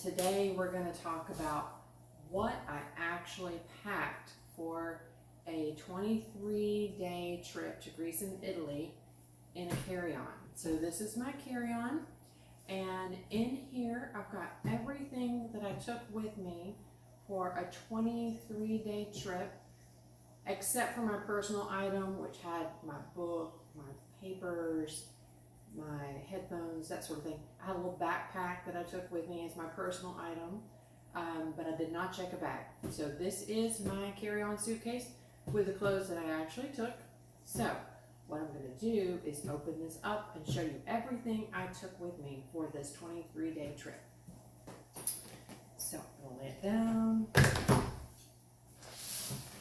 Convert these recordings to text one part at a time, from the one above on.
today we're going to talk about what I actually packed for a 23-day trip to Greece and Italy in a carry-on. So this is my carry-on, and in here I've got everything that I took with me for a 23-day trip, except for my personal item, which had my book, my papers, my headphones, that sort of thing. I had a little backpack that I took with me as my personal item, but I did not check a bag. So this is my carry-on suitcase with the clothes that I actually took. So what I'm going to do is open this up and show you everything I took with me for this 23-day trip. So I'm going to lay it down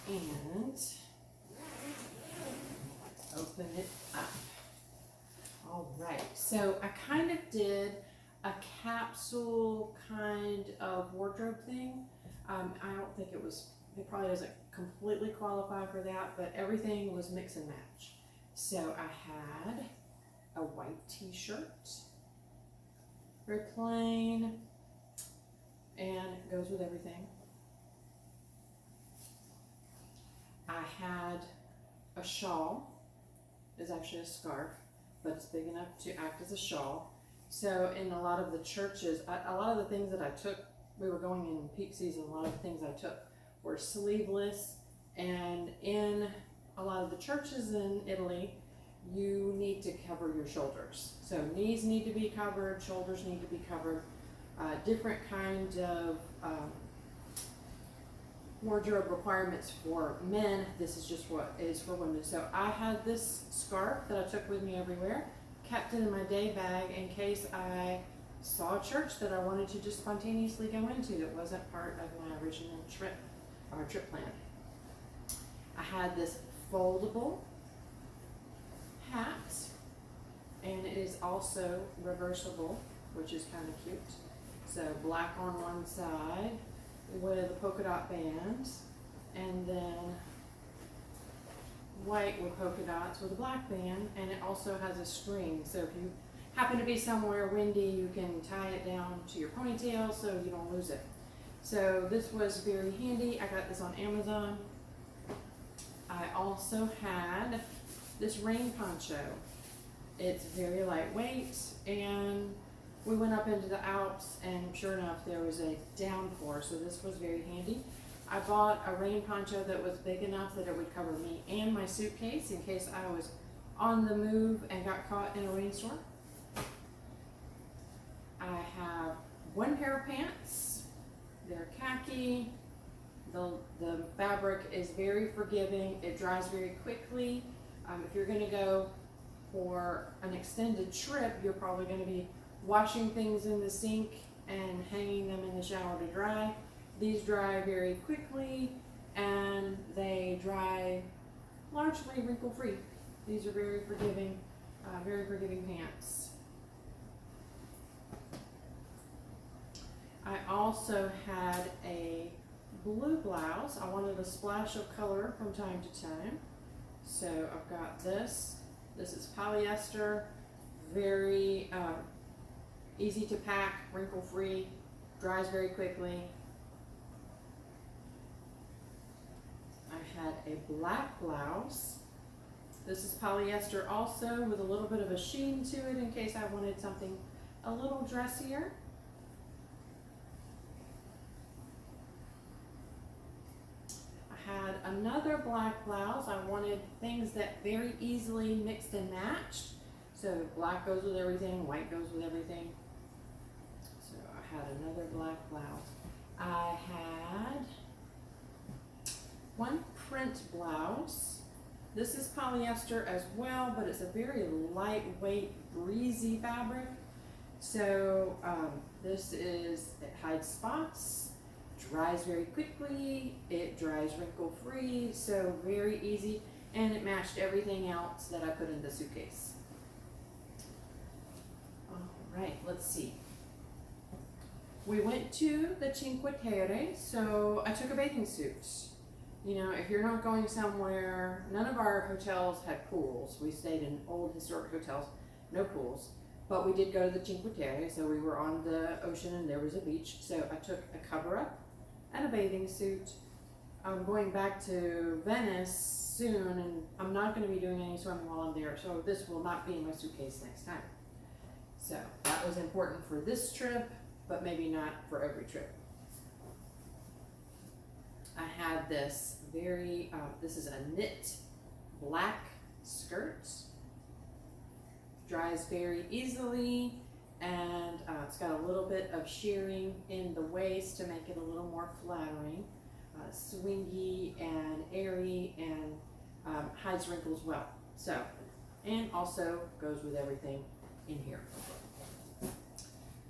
and open it up. All right, so I kind of did a capsule kind of wardrobe thing. I don't think it probably doesn't completely qualify for that, but everything was mix and match. So I had a white t-shirt, very plain, and it goes with everything. I had a shawl. It's actually a scarf, but it's big enough to act as a shawl. So in a lot of the churches, a lot of the things that I took, we were going in peak season, a lot of the things I took were sleeveless, and in a lot of the churches in Italy, you need to cover your shoulders. So knees need to be covered, shoulders need to be covered, different kind of wardrobe requirements for men. This is just what is for women. So I had this scarf that I took with me everywhere, kept it in my day bag in case I saw a church that I wanted to just spontaneously go into that wasn't part of my original trip plan. I had this foldable hat, and it is also reversible, which is kind of cute. So black on one side with a polka dot band, and then white with polka dots with a black band, and it also has a string. So if you happen to be somewhere windy, you can tie it down to your ponytail so you don't lose it. So this was very handy. I got this on Amazon. I also had this rain poncho. It's very lightweight, and we went up into the Alps, and sure enough, there was a downpour, so this was very handy. I bought a rain poncho that was big enough that it would cover me and my suitcase in case I was on the move and got caught in a rainstorm. I have one pair of pants. They're khaki. The fabric is very forgiving. It dries very quickly. If you're going to go for an extended trip, you're probably going to be washing things in the sink and hanging them in the shower to dry. These dry very quickly, and they dry largely wrinkle-free. These are very forgiving pants. I also had a blue blouse. I wanted a splash of color from time to time. So I've got this. This is polyester, very easy to pack, wrinkle-free, dries very quickly. I had a black blouse. This is polyester also with a little bit of a sheen to it in case I wanted something a little dressier. I had another black blouse. I wanted things that very easily mixed and matched. So black goes with everything, white goes with everything. So I had another black blouse. I had one print blouse. This is polyester as well, but it's a very lightweight, breezy fabric. So it hides spots, dries very quickly, it dries wrinkle-free, so very easy, and it matched everything else that I put in the suitcase. All right, let's see. We went to the Cinque Terre, so I took a bathing suit. You know, if you're not going somewhere, none of our hotels had pools. We stayed in old historic hotels, no pools. but we did go to the Cinque Terre, so we were on the ocean and there was a beach. So I took a cover up and a bathing suit. I'm going back to Venice soon, and I'm not going to be doing any swimming while I'm there, so this will not be in my suitcase next time. So that was important for this trip, but maybe not for every trip. I had this this is a knit black skirt. Dries very easily, and it's got a little bit of shearing in the waist to make it a little more flattering. Swingy and airy, and hides wrinkles well. So, and also goes with everything in here.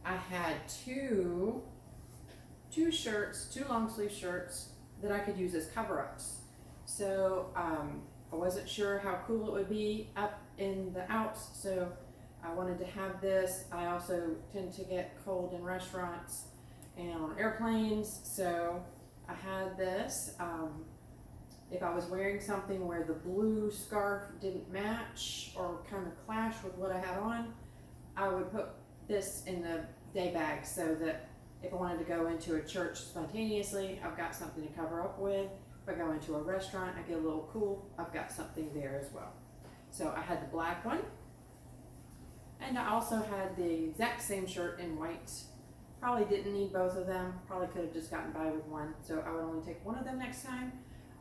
I had two shirts, two long sleeve shirts that I could use as cover-ups. So I wasn't sure how cool it would be up in the Alps, so I wanted to have this. I also tend to get cold in restaurants and on airplanes, so I had this. If I was wearing something where the blue scarf didn't match or kind of clash with what I had on, I would put this in the day bag so that if I wanted to go into a church spontaneously, I've got something to cover up with. If I go into a restaurant, I get a little cool, I've got something there as well. So I had the black one, and I also had the exact same shirt in white. Probably didn't need both of them, probably could have just gotten by with one, so I would only take one of them next time.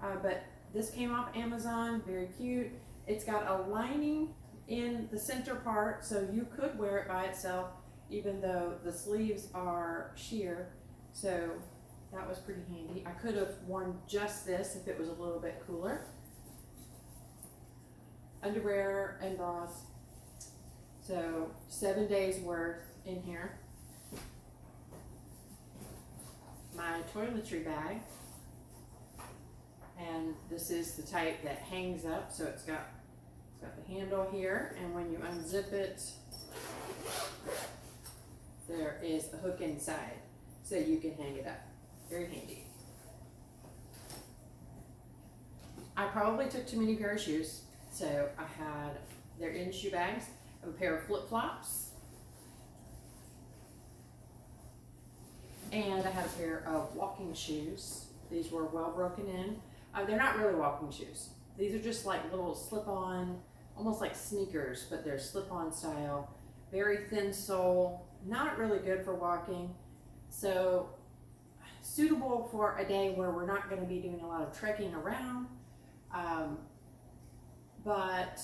But this came off Amazon, very cute. It's got a lining in the center part, so you could wear it by itself, even though the sleeves are sheer. So that was pretty handy. I could have worn just this if it was a little bit cooler. Underwear and bras. So 7 days worth in here. My toiletry bag. And this is the type that hangs up, so it's got the handle here, and when you unzip it, there is a hook inside, so you can hang it up. Very handy. I probably took too many pair of shoes, so they're in shoe bags. I have a pair of flip-flops, and I have a pair of walking shoes. These were well broken in. They're not really walking shoes. These are just like little slip-on, almost like sneakers, but they're slip-on style. Very thin sole, not really good for walking. So suitable for a day where we're not going to be doing a lot of trekking around, but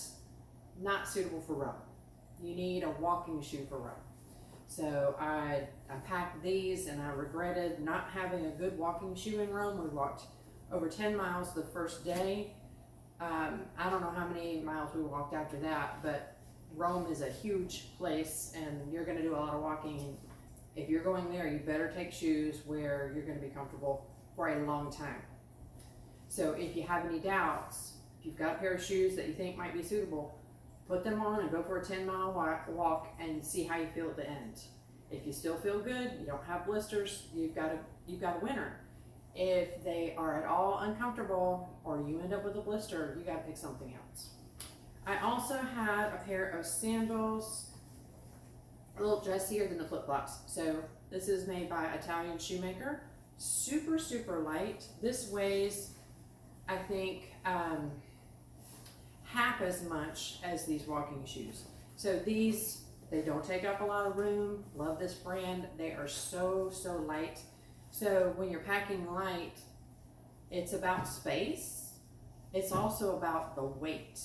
not suitable for Rome. You need a walking shoe for Rome. So I packed these, and I regretted not having a good walking shoe in Rome. We walked over 10 miles the first day. I don't know how many miles we walked after that, but Rome is a huge place, and you're going to do a lot of walking. If you're going there, you better take shoes where you're going to be comfortable for a long time. So if you have any doubts, if you've got a pair of shoes that you think might be suitable, put them on and go for a 10-mile walk and see how you feel at the end. If you still feel good, you don't have blisters, you've got a winner. If they are at all uncomfortable or you end up with a blister, you got to pick something else. I also had a pair of sandals, a little dressier than the flip-flops. So this is made by Italian shoemaker. Super, super light. This weighs, I think, half as much as these walking shoes. So these, they don't take up a lot of room. Love this brand. They are so, so light. So when you're packing light, it's about space. It's also about the weight.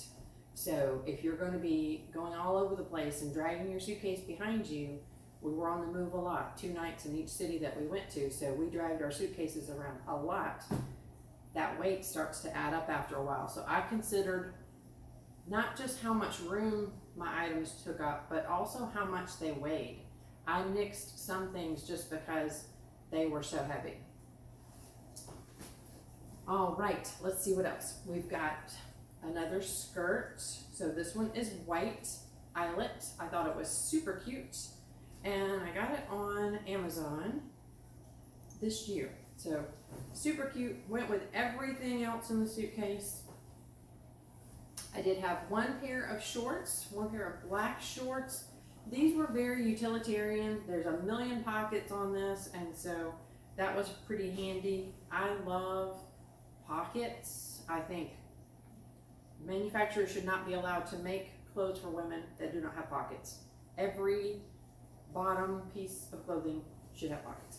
So if you're going to be going all over the place and dragging your suitcase behind you, we were on the move a lot, 2 nights in each city that we went to. So we dragged our suitcases around a lot. That weight starts to add up after a while. So I considered not just how much room my items took up, but also how much they weighed. I nixed some things just because they were so heavy. All right, let's see what else. We've got another skirt. So this one is white eyelet. I thought it was super cute, and I got it on Amazon this year. So super cute, went with everything else in the suitcase. I did have one pair of shorts, one pair of black shorts these were very utilitarian. There's a million pockets on this, and so that was pretty handy. I love pockets. I think manufacturers should not be allowed to make clothes for women that do not have pockets. Every bottom piece of clothing should have pockets.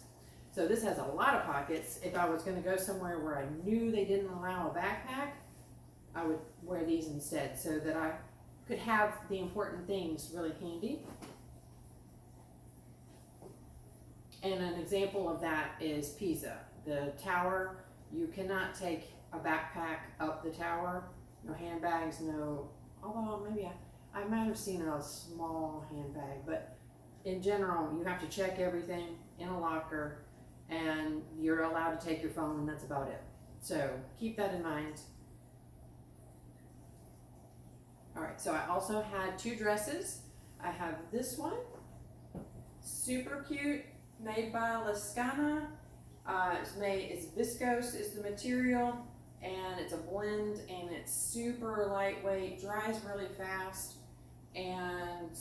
So this has a lot of pockets. If I was going to go somewhere where I knew they didn't allow a backpack, I would wear these instead so that I could have the important things really handy. And an example of that is Pisa, the tower. You cannot take a backpack up the tower. No handbags, no, although maybe I might have seen a small handbag, but in general, you have to check everything in a locker, and you're allowed to take your phone, and that's about it. So keep that in mind. All right, so I also had 2 dresses. I have this one, super cute, made by Lascana. It's viscose is the material, and it's a blend, and it's super lightweight, dries really fast, and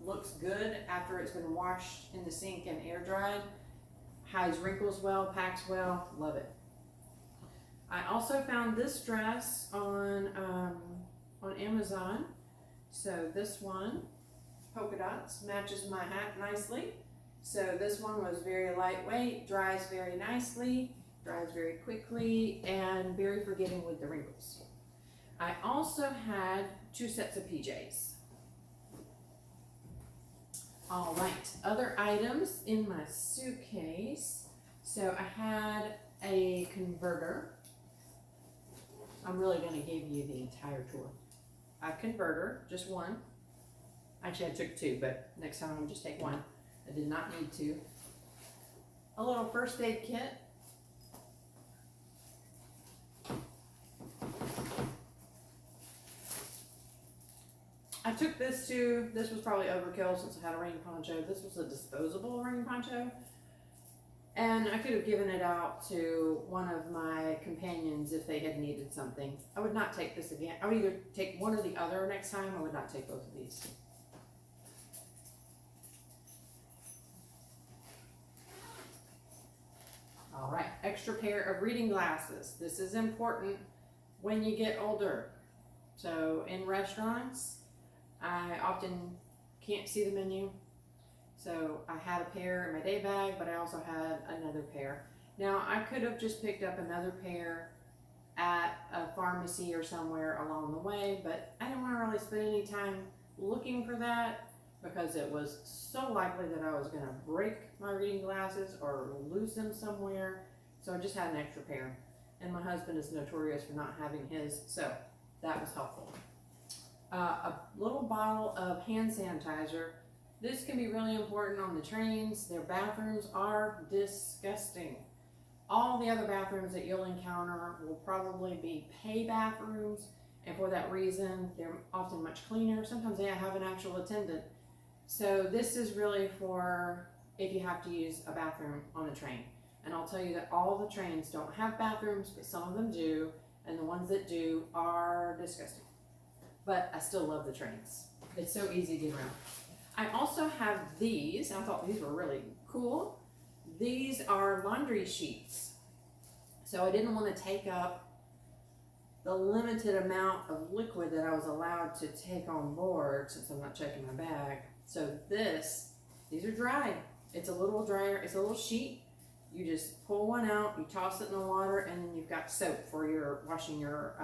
looks good after it's been washed in the sink and air dried. Hides wrinkles well, packs well, love it. I also found this dress on Amazon. So this one, polka dots, matches my hat nicely. So this one was very lightweight, dries very nicely, dries very quickly, and very forgiving with the wrinkles. I also had 2 sets of PJs. All right, other items in my suitcase. So I had a converter. I'm really going to give you the entire tour. A converter, just one. Actually, I took 2, but next time I'll just take 1. I did not need to. A little first aid kit. I took this too. This was probably overkill since I had a rain poncho. This was a disposable rain poncho. And I could have given it out to one of my companions if they had needed something. I would not take this again. I would either take one or the other next time. I would not take both of these. All right, extra pair of reading glasses. This is important when you get older. So in restaurants, I often can't see the menu. So I had a pair in my day bag, but I also had another pair. Now I could have just picked up another pair at a pharmacy or somewhere along the way, but I didn't want to really spend any time looking for that because it was so likely that I was going to break my reading glasses or lose them somewhere. So I just had an extra pair. And my husband is notorious for not having his, so that was helpful. A little bottle of hand sanitizer. This can be really important on the trains. Their bathrooms are disgusting. All the other bathrooms that you'll encounter will probably be pay bathrooms, and for that reason, they're often much cleaner. Sometimes they have an actual attendant. So this is really for if you have to use a bathroom on a train. And I'll tell you that all the trains don't have bathrooms, but some of them do, and the ones that do are disgusting. But I still love the trains. It's so easy to get around. I also have these. I thought these were really cool. These are laundry sheets. So I didn't want to take up the limited amount of liquid that I was allowed to take on board since I'm not checking my bag. So these are dry. It's a little dryer. It's a little sheet. You just pull one out, you toss it in the water, and then you've got soap for your washing your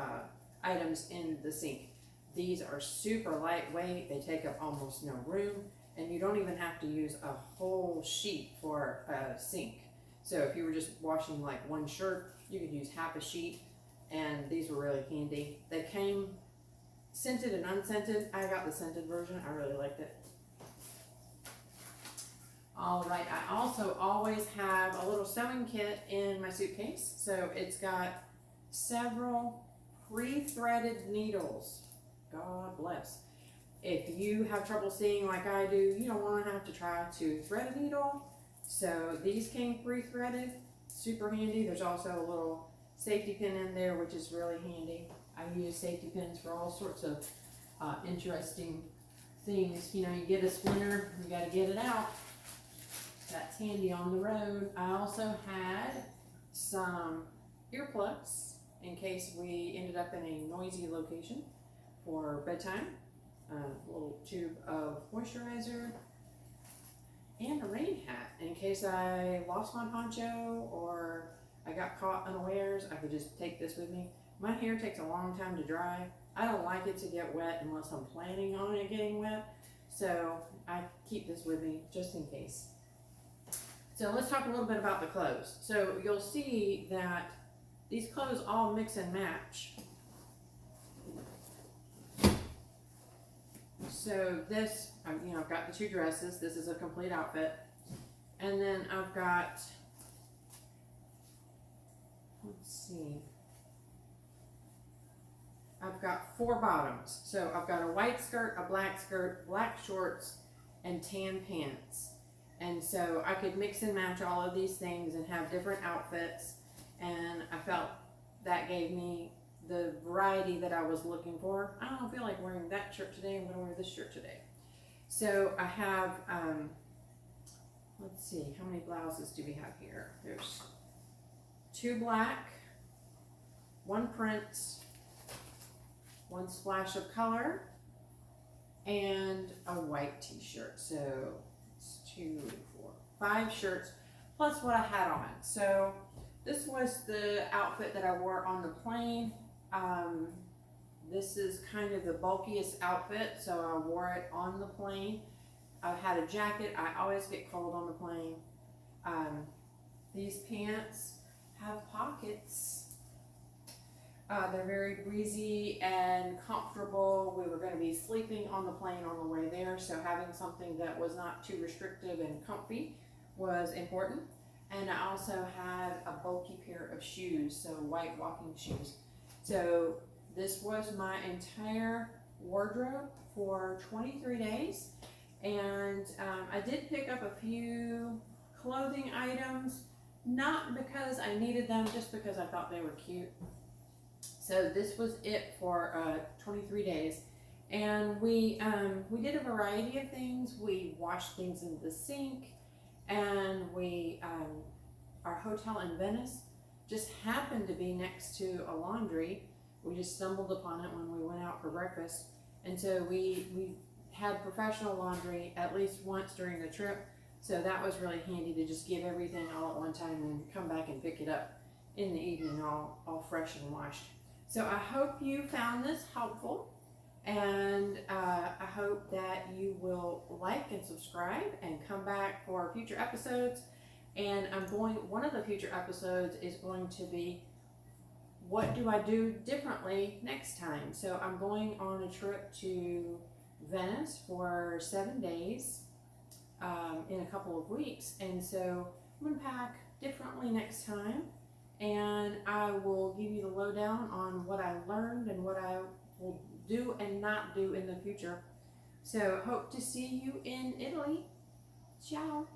items in the sink. These are super lightweight. They take up almost no room, and you don't even have to use a whole sheet for a sink. So if you were just washing like one shirt, you could use half a sheet, and these were really handy. They came scented and unscented. I got the scented version. I really liked it. All right, I also always have a little sewing kit in my suitcase. So it's got several pre-threaded needles. God bless. If you have trouble seeing like I do, you don't want to have to try to thread a needle. So these came pre-threaded, super handy. There's also a little safety pin in there, which is really handy. I use safety pins for all sorts of interesting things, you know, you get a splinter, you gotta get it out. That's handy on the road. I also had some earplugs in case we ended up in a noisy location for bedtime. A little tube of moisturizer and a rain hat in case I lost my poncho or I got caught unawares. I could just take this with me. My hair takes a long time to dry. I don't like it to get wet unless I'm planning on it getting wet, so I keep this with me just in case. So let's talk a little bit about the clothes. So you'll see that these clothes all mix and match. So this, you know, I've got the two dresses. This is a complete outfit. And then I've got, let's see, I've got 4 bottoms. So I've got a white skirt, a black shorts, and tan pants. And so I could mix and match all of these things and have different outfits. And I felt that gave me the variety that I was looking for. I don't feel like wearing that shirt today. I'm going to wear this shirt today. So I have, let's see, how many blouses do we have here? There's 2 black, 1 print, 1 splash of color, and a white t-shirt. So it's 2, 4, 5 shirts plus what I had on. So this was the outfit that I wore on the plane. This is kind of the bulkiest outfit, so I wore it on the plane. I had a jacket. I always get cold on the plane. These pants have pockets. They're very breezy and comfortable. We were going to be sleeping on the plane on the way there, so having something that was not too restrictive and comfy was important. And I also had a bulky pair of shoes, so white walking shoes. So this was my entire wardrobe for 23 days. And I did pick up a few clothing items, not because I needed them, just because I thought they were cute. So this was it for 23 days. And we did a variety of things. We washed things in the sink, and we, our hotel in Venice just happened to be next to a laundry. We just stumbled upon it when we went out for breakfast. And so we had professional laundry at least once during the trip. So that was really handy to just get everything all at one time and come back and pick it up in the evening all fresh and washed. So I hope you found this helpful, and I hope that you will like and subscribe and come back for future episodes. And one of the future episodes is going to be, what do I do differently next time? So I'm going on a trip to Venice for 7 days in a couple of weeks. And so I'm going to pack differently next time. And I will give you the lowdown on what I learned and what I will do and not do in the future. So hope to see you in Italy. Ciao.